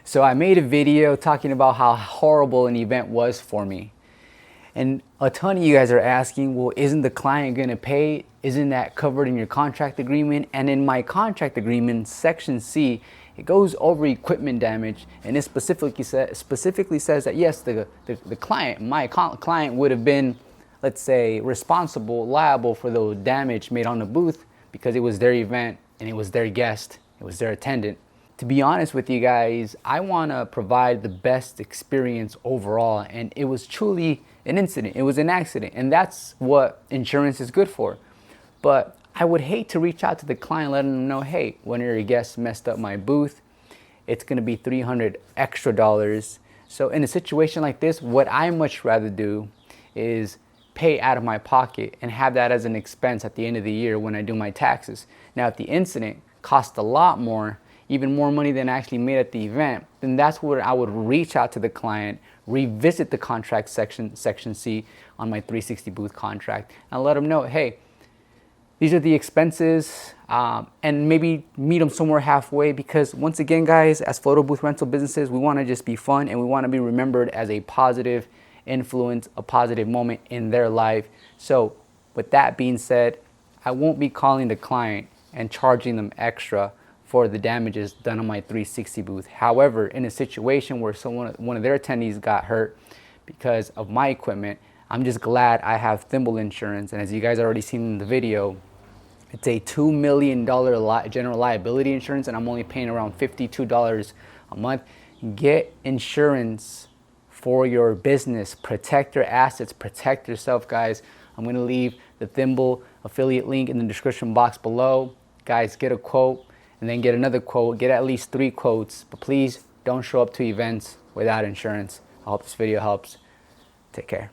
So I made a video talking about how horrible an event was for me. And a ton of you guys are asking, well, isn't the client going to pay? Isn't that covered in your contract agreement? And in my contract agreement, section C, it goes over equipment damage, and it specifically says that yes, the client, my client would have been, let's say, liable for the damage made on the booth because it was their event and it was their guest, it was their attendant. To be honest with you guys, I want to provide the best experience overall, and it was truly an incident. It was an accident, and that's what insurance is good for. But I would hate to reach out to the client, letting them know, hey, one of your guests messed up my booth. It's going to be $300 extra. So in a situation like this, what I much rather do is pay out of my pocket and have that as an expense at the end of the year when I do my taxes. Now, if the incident cost a lot more, even more money than I actually made at the event, then that's where I would reach out to the client, revisit the contract section C on my 360 booth contract, and let them know, hey, these are the expenses, and maybe meet them somewhere halfway, because once again, guys, as photo booth rental businesses, we want to just be fun, and we want to be remembered as a positive influence, a positive moment in their life. So with that being said, I won't be calling the client and charging them extra for the damages done on my 360 booth. However, in a situation where one of their attendees got hurt because of my equipment, I'm just glad I have Thimble insurance. And as you guys already seen in the video, it's a $2 million general liability insurance, and I'm only paying around $52 a month. Get insurance for your business. Protect your assets, protect yourself, guys. I'm gonna leave the Thimble affiliate link in the description box below. Guys, get a quote, and then get another quote, get at least 3 quotes, but please don't show up to events without insurance. I hope this video helps. Take care.